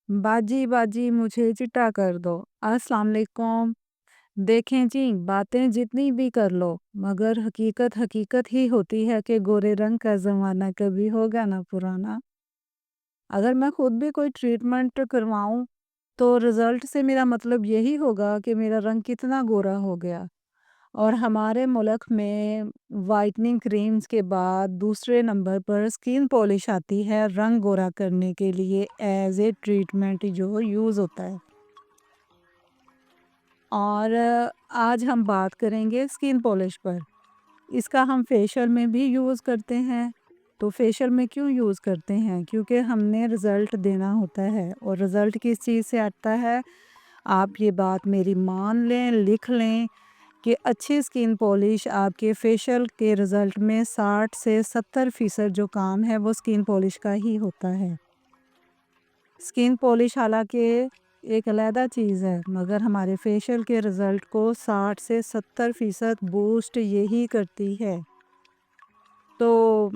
बाजी बाजी मुझे चिट्टा कर दो। अस्सलाम वालेकुम। देखें जी, बातें जितनी भी कर लो, मगर हकीकत हकीकत ही होती है कि गोरे रंग का ज़माना कभी होगा ना पुराना। अगर मैं खुद भी कोई ट्रीटमेंट करवाऊँ, तो रिज़ल्ट से मेरा मतलब यही होगा कि मेरा रंग कितना गोरा हो गया। और हमारे मुल्क में व्हाइटनिंग क्रीम्स के बाद दूसरे नंबर पर स्किन पॉलिश आती है रंग गोरा करने के लिए एज़ ए ट्रीटमेंट जो यूज़ होता है। और आज हम बात करेंगे स्किन पॉलिश पर। इसका हम फेशियल में भी यूज़ करते हैं। तो फेशियल में क्यों यूज़ करते हैं? क्योंकि हमने रिज़ल्ट देना होता है और रिज़ल्ट किस चीज़ से आता है? आप ये बात मेरी मान लें, लिख लें कि अच्छी स्किन पॉलिश आपके फेशियल के रिज़ल्ट में 60 से 70% जो काम है वो स्किन पॉलिश का ही होता है। स्किन पॉलिश हालाँकि एक अलहदा चीज़ है, मगर हमारे फेशियल के रिज़ल्ट को 60 से 70% बूस्ट यही करती है। तो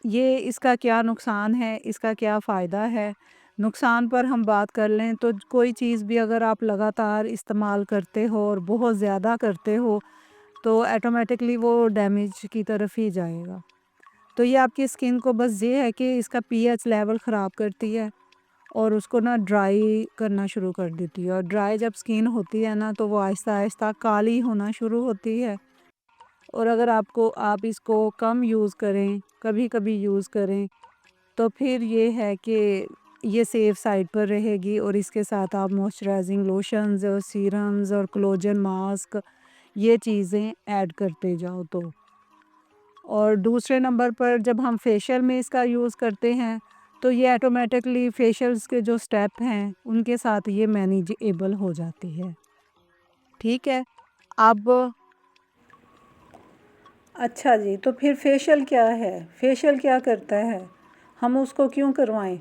ये इसका क्या नुकसान है, इसका क्या फ़ायदा है? नुकसान पर हम बात कर लें तो कोई चीज़ भी अगर आप लगातार इस्तेमाल करते हो और बहुत ज़्यादा करते हो, तो ऑटोमेटिकली वो डैमेज की तरफ ही जाएगा। तो ये आपकी स्किन को बस ये है कि इसका पीएच लेवल ख़राब करती है और उसको ना ड्राई करना शुरू कर देती है और ड्राई जब स्किन होती है ना, तो वो आहिस्ता-आहिस्ता काली होना शुरू होती है। और अगर आप इसको कम यूज़ करें, कभी-कभी यूज़ करें, तो फिर ये है कि ये सेफ साइड पर रहेगी और इसके साथ आप मॉइस्चराइजिंग लोशंस और सीरम्स और कोलेजन मास्क ये चीज़ें ऐड करते जाओ तो। और दूसरे नंबर पर जब हम फेशियल में इसका यूज़ करते हैं, तो ये ऑटोमेटिकली फेशियल्स के जो स्टेप हैं, उनके साथ ये मैनेजेबल हो जाती है। ठीक है? अब अच्छा जी, तो फिर फेशियल क्या है? फेशियल क्या करता है? हम उसको क्यों करवाएं?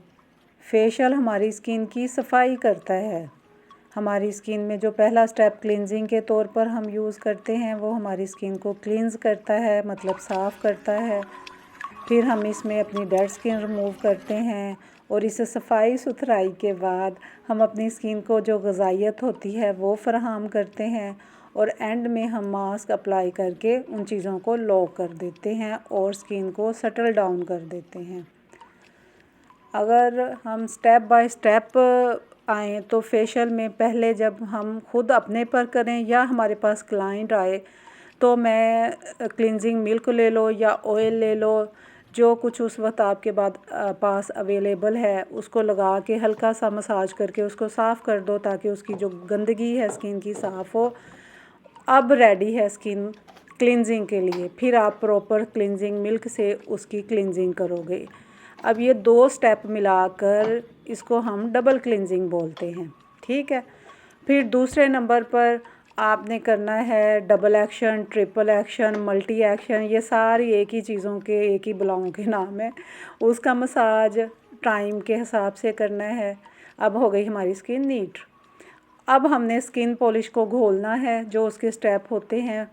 फेशियल हमारी स्किन की सफाई करता है। हमारी स्किन में जो पहला स्टेप क्लींजिंग के तौर पर हम यूज़ करते हैं, वो हमारी स्किन को क्लींज़ करता है, मतलब साफ़ करता है। फिर हम इसमें अपनी डेड स्किन रिमूव करते हैं और इसे सफाई सुथराई के बाद हम अपनी स्किन को जो ग़िज़ाइयत होती है वो फ़राहम करते हैं और एंड में हम मास्क अप्लाई करके उन चीज़ों को लॉक कर देते हैं और स्किन को सेटल डाउन कर देते हैं। अगर हम स्टेप बाय स्टेप आएँ तो फेशियल में पहले जब हम खुद अपने पर करें या हमारे पास क्लाइंट आए, तो मैं क्लींजिंग मिल्क ले लो या ऑयल ले लो, जो कुछ उस वक्त आपके पास अवेलेबल है, उसको लगा के हल्का सा मसाज करके उसको साफ़ कर दो ताकि उसकी जो गंदगी है स्किन की साफ़ हो। अब रेडी है स्किन क्लींजिंग के लिए। फिर आप प्रॉपर क्लींजिंग मिल्क से उसकी क्लींजिंग करोगे। अब ये 2 स्टेप मिलाकर इसको हम डबल क्लींजिंग बोलते हैं। ठीक है? फिर दूसरे नंबर पर आपने करना है double action, triple action, multi action, ये सारी एक ही चीज़ों के एक ही बलाओं के नाम है। उसका मसाज टाइम के हिसाब से करना है। अब हो गई हमारी स्किन नीट। अब हमने स्किन पॉलिश को घोलना है, जो उसके स्टेप होते हैं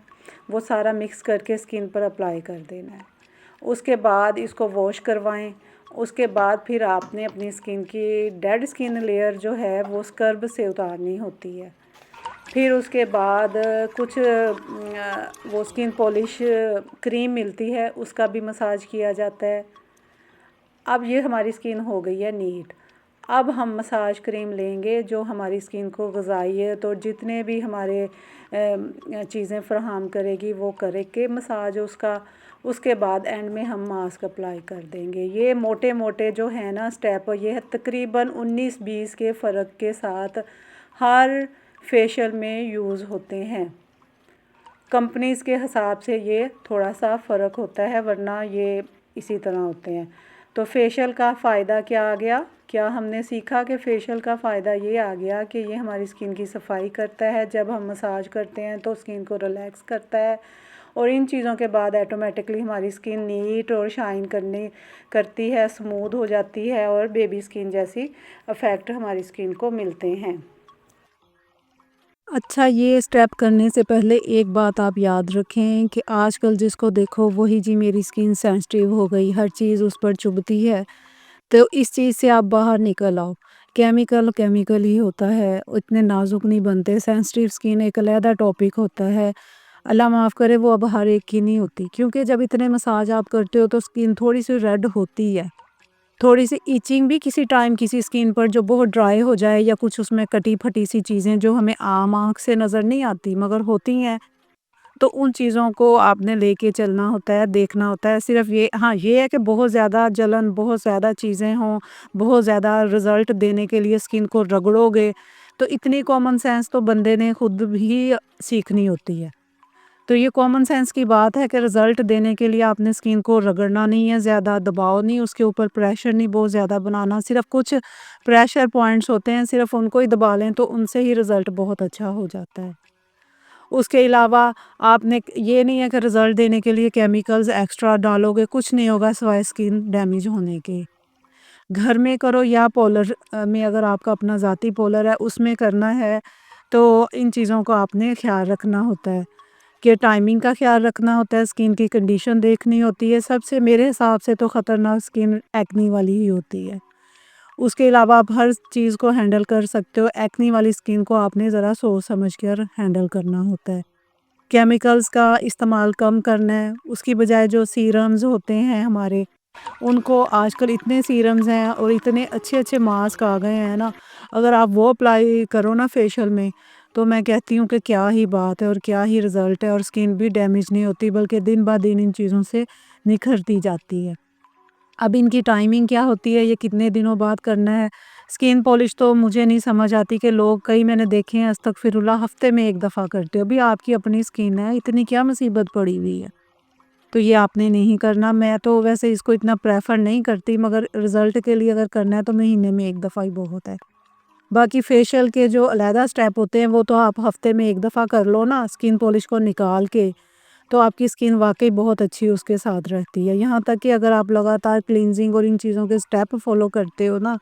वो सारा मिक्स करके स्किन पर अप्लाई कर देना है। उसके बाद इसको वॉश करवाएं। उसके बाद फिर आपने अपनी स्किन की डेड स्किन लेयर जो है वो स्क्रब से उतारनी होती है। फिर उसके बाद कुछ वो स्किन पॉलिश क्रीम मिलती है, उसका भी मसाज किया जाता है। अब ये हमारी स्किन हो गई है नीट। अब हम मसाज क्रीम लेंगे जो हमारी स्किन को ग़िज़ाइयत और जितने भी हमारे चीज़ें फ़राहम करेगी वो करके मसाज उसका। उसके बाद एंड में हम मास्क अप्लाई कर देंगे। ये मोटे मोटे जो है ना स्टेप, ये तकरीबन 19-20 के फ़र्क के साथ हर फेशियल में यूज़ होते हैं। कंपनीज़ के हिसाब से ये थोड़ा सा फ़र्क होता है, वरना ये इसी तरह होते हैं। तो फेशियल का फ़ायदा क्या आ गया? क्या हमने सीखा कि फेशियल का फ़ायदा ये आ गया कि ये हमारी स्किन की सफाई करता है। जब हम मसाज करते हैं तो स्किन को रिलैक्स करता है और इन चीज़ों के बाद ऑटोमेटिकली हमारी स्किन नीट और शाइन करती है, स्मूथ हो जाती है और बेबी स्किन जैसी इफ़ेक्ट हमारी स्किन को मिलते हैं। अच्छा, ये स्टेप करने से पहले एक बात आप याद रखें कि आजकल जिसको देखो वही जी मेरी स्किन सेंसिटिव हो गई, हर चीज़ उस पर चुभती है। तो इस चीज़ से आप बाहर निकल आओ केमिकल केमिकल ही होता है, इतने नाजुक नहीं बनते। सेंसिटिव स्किन एक अलहदा टॉपिक होता है। अल्लाह माफ़ करे वो अब हर एक की नहीं होती, क्योंकि जब इतने मसाज आप करते हो तो स्किन थोड़ी-सी रेड होती है। थोड़ी-सी इचिंग भी किसी टाइम किसी स्किन पर जो बहुत ड्राई हो जाए या कुछ उसमें कटी-फटी सी चीज़ें जो हमें आम आँख से नज़र नहीं आती मगर होती हैं, तो उन चीज़ों को आपने लेके चलना होता है, देखना होता है। सिर्फ़ ये हाँ, ये है कि बहुत ज़्यादा जलन, बहुत ज़्यादा चीज़ें हों, बहुत ज़्यादा रिज़ल्ट देने के लिए स्किन को रगड़ोगे, तो इतनी कॉमन सेंस तो बंदे ने खुद भी सीखनी होती है। तो ये कॉमन सेंस की बात है कि रिज़ल्ट देने के लिए आपने स्किन को रगड़ना नहीं है, ज़्यादा दबाव नहीं, उसके ऊपर प्रेशर नहीं बहुत ज़्यादा बनाना। सिर्फ़ कुछ प्रेशर पॉइंट्स होते हैं, सिर्फ़ उनको ही दबा लें तो उनसे ही रिज़ल्ट बहुत अच्छा हो जाता है। उसके अलावा आपने ये नहीं है कि रिज़ल्ट देने के लिए केमिकल्स एक्स्ट्रा डालोगे, कुछ नहीं होगा सिवाय स्किन डैमेज होने के। घर में करो या पार्लर में अगर आपका अपना ज़ाती पार्लर है उसमें करना है, तो इन चीज़ों का आपने ख़्याल रखना होता है कि टाइमिंग का ख़्याल रखना होता है, स्किन की कंडीशन देखनी होती है। सबसे मेरे हिसाब से तो ख़तरनाक स्किन एक्ने वाली ही होती है। उसके अलावा आप हर चीज़ को हैंडल कर सकते हो, एक्ने वाली स्किन को आपने ज़रा सोच समझ कर हैंडल करना होता है। केमिकल्स का इस्तेमाल कम करना है, उसकी बजाय जो सीरम्स होते हैं हमारे, उनको आजकल इतने सीरम्स हैं और इतने अच्छे-अच्छे मास्क आ गए हैं ना, अगर आप वो अप्लाई करो ना फेशियल में, तो मैं कहती हूँ कि क्या ही बात है और क्या ही रिज़ल्ट है और स्किन भी डैमेज नहीं होती बल्कि दिन-ब-दिन इन चीज़ों से निखरती जाती है। अब इनकी टाइमिंग क्या होती है, ये कितने दिनों बाद करना है? स्किन पॉलिश तो मुझे नहीं समझ आती कि लोग कई मैंने देखे हैं अस्तगफिरुल्लाह हफ़्ते में 1 दफ़ा करते हो। अभी आपकी अपनी स्किन है, इतनी क्या मुसीबत पड़ी हुई है? तो ये आपने नहीं करना। मैं तो वैसे इसको इतना प्रेफ़र नहीं करती मगर रिज़ल्ट के लिए अगर करना है तो महीने में 1 दफ़ा ही बहुत है। बाकी फेशियल के जो अलहदा स्टेप होते हैं वो तो आप हफ़्ते में 1 दफ़ा कर लो ना स्किन पॉलिश को निकाल के, तो आपकी स्किन वाक़ई बहुत अच्छी उसके साथ रहती है। यहाँ तक कि अगर आप लगातार क्लींजिंग और इन चीज़ों के स्टेप फ़ॉलो करते हो ना,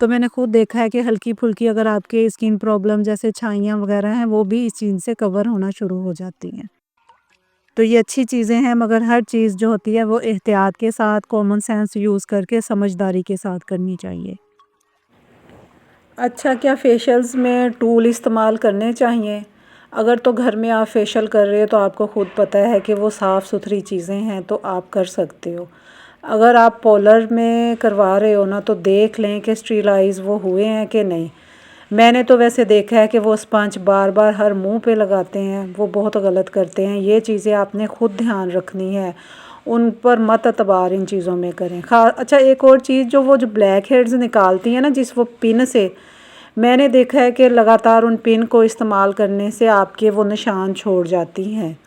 तो मैंने खुद देखा है कि हल्की-फुल्की अगर आपके स्किन प्रॉब्लम जैसे छाइयाँ वग़ैरह हैं वो भी इस चीज़ से कवर होना शुरू हो जाती हैं। तो ये अच्छी चीज़ें हैं मगर हर चीज़ जो होती है वो एहतियात के साथ कॉमन सेंस यूज़ करके समझदारी के साथ करनी चाहिए। अच्छा, क्या फेशियल्स में टूल इस्तेमाल करने चाहिए? अगर तो घर में आप फेशियल कर रहे हो तो आपको खुद पता है कि वो साफ़ सुथरी चीज़ें हैं तो आप कर सकते हो। अगर आप पार्लर में करवा रहे हो ना तो देख लें कि स्टरीलाइज़ वो हुए हैं कि नहीं। मैंने तो वैसे देखा है कि वो स्पंज बार-बार हर मुँह पे लगाते हैं, वो बहुत गलत करते हैं। ये चीज़ें आपने खुद ध्यान रखनी है, उन पर मत एतबार इन चीज़ों में करें। अच्छा, एक और चीज़ जो वो जो ब्लैक हेड्स निकालती हैं ना जिस वो पिन से, मैंने देखा है कि लगातार उन पिन को इस्तेमाल करने से आपके वो निशान छोड़ जाती हैं।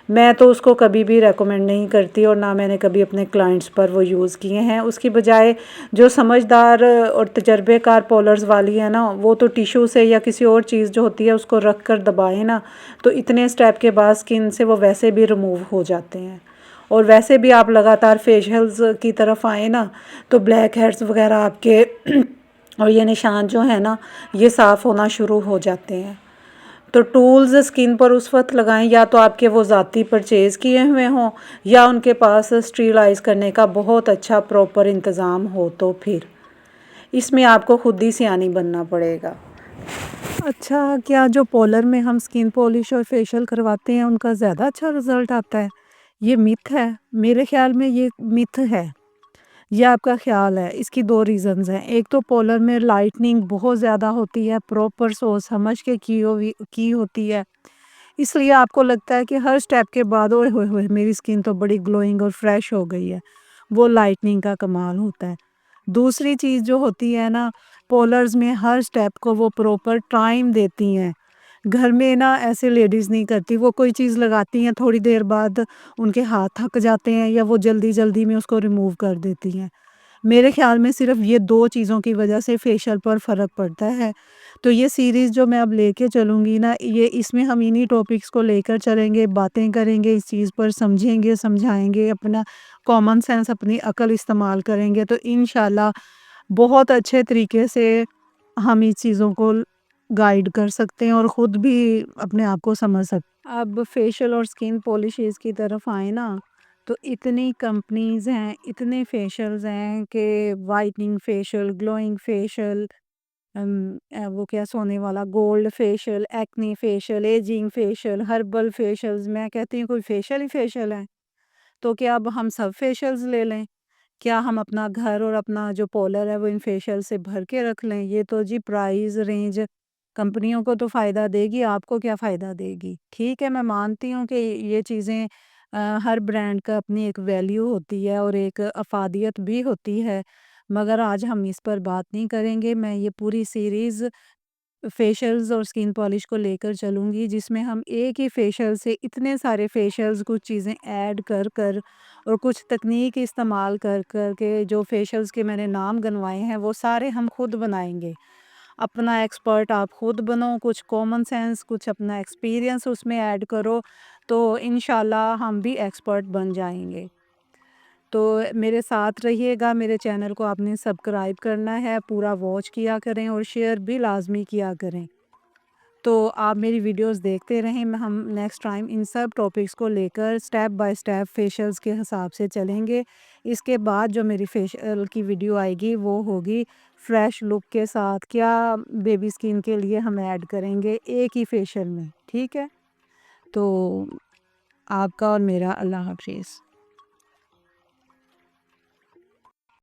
मैं तो उसको कभी भी रेकमेंड नहीं करती और ना मैंने कभी अपने क्लाइंट्स पर वो यूज़ किए हैं। उसकी बजाय जो समझदार और तजर्बेकार पॉलर्स वाली है ना, वो तो टिश्यू से या किसी और चीज़ जो होती है उसको रख कर दबाएँ ना, तो इतने स्टेप के बाद स्किन से वो वैसे भी रिमूव हो जाते हैं। और वैसे भी आप लगातार फेशियल्स की तरफ आएँ ना, तो ब्लैक हेड्स वग़ैरह आपके और ये निशान जो है ना, ये साफ़ होना शुरू हो जाते हैं। तो टूल्स स्किन पर उस वक़्त लगाएँ या तो आपके वो ज़ाती परचेज़ किए हुए हों या उनके पास स्टरीलाइज़ करने का बहुत अच्छा प्रॉपर इंतज़ाम हो तो फिर। इसमें आपको खुद ही सियानी बनना पड़ेगा। अच्छा, क्या जो पार्लर में हम स्किन पॉलिश और फेशियल करवाते हैं उनका ज़्यादा अच्छा रिज़ल्ट आता है? ये मिथ है। मेरे ख़्याल में ये मिथ है। ये आपका ख़्याल है। इसकी 2 रीज़न्स हैं। एक तो पार्लर में लाइटनिंग बहुत ज़्यादा होती है, प्रॉपर सोच समझ के की होती है। इसलिए आपको लगता है कि हर स्टेप के बाद ओए होए होए! मेरी स्किन तो बड़ी ग्लोइंग और फ्रेश हो गई है। वो लाइटनिंग का कमाल होता है। दूसरी चीज़ जो होती है ना, पार्लर्स में हर स्टेप को वो प्रॉपर टाइम देती हैं। घर में ना ऐसे लेडीज़ नहीं करती, वो कोई चीज़ लगाती हैं, थोड़ी देर बाद उनके हाथ थक जाते हैं या वो जल्दी-जल्दी में उसको रिमूव कर देती हैं। मेरे ख़्याल में सिर्फ़ ये 2 चीज़ों की वज़ह से फेशियल पर फ़र्क पड़ता है। तो ये सीरीज़ जो मैं अब लेके चलूँगी ना, ये इसमें हम इन्हीं टॉपिक्स को लेकर चलेंगे, बातें करेंगे, इस चीज़ पर समझेंगे, समझाएँगे, अपना कॉमन सेंस, अपनी अक्ल इस्तेमाल करेंगे, तो इंशाल्लाह बहुत अच्छे तरीके से हम इस चीज़ों को गाइड कर सकते हैं और ख़ुद भी अपने आप को समझ सकते हैं। अब फेशियल और स्किन पॉलिशेज़ की तरफ आएँ ना, तो इतनी कंपनीज़ हैं, इतने फेशियल्स हैं कि वाइटनिंग फेशियल, ग्लोइंग फेशियल, वो क्या सोने वाला gold facial, acne facial, ageing facial, herbal facials. मैं कहती हूँ कोई फेशियल ही फेशियल है। तो क्या अब हम सब फेशियल्स ले लें? क्या हम अपना घर और अपना जो पॉलर है वो इन फेशियल से भर के रख लें? ये तो जी प्राइस रेंज कंपनियों को तो फ़ायदा देगी, आपको क्या फ़ायदा देगी? ठीक है, मैं मानती हूँ कि ये चीज़ें हर ब्रांड का अपनी एक वैल्यू होती है और एक अफ़ादियत भी होती है, मगर आज हम इस पर बात नहीं करेंगे। मैं ये पूरी सीरीज़ फेशियल्स और स्किन पॉलिश को लेकर चलूँगी, जिसमें हम एक ही फेशियल से इतने सारे फेशियल्स, कुछ चीज़ें ऐड कर कर और कुछ तकनीक इस्तेमाल कर कर के जो फेशियल्स के मैंने नाम गिनवाए हैं वो सारे हम खुद बनाएंगे। अपना एक्सपर्ट आप खुद बनो, कुछ कॉमन सेंस, कुछ अपना एक्सपीरियंस उसमें ऐड करो, तो इंशाल्लाह हम भी एक्सपर्ट बन जाएंगे। तो मेरे साथ रहिएगा, मेरे चैनल को आपने सब्सक्राइब करना है, पूरा वॉच किया करें और शेयर भी लाजमी किया करें। तो आप मेरी वीडियोस देखते रहें, हम नेक्स्ट टाइम इन सब टॉपिक्स को लेकर स्टेप बाय स्टेप फेशियल्स के हिसाब से चलेंगे। इसके बाद जो मेरी फेशियल की वीडियो आएगी वो होगी फ्रेश लुक के साथ, क्या बेबी स्किन के लिए हम ऐड करेंगे एक ही फेशियल में, ठीक है? तो आपका और मेरा अल्लाह हाफिज़।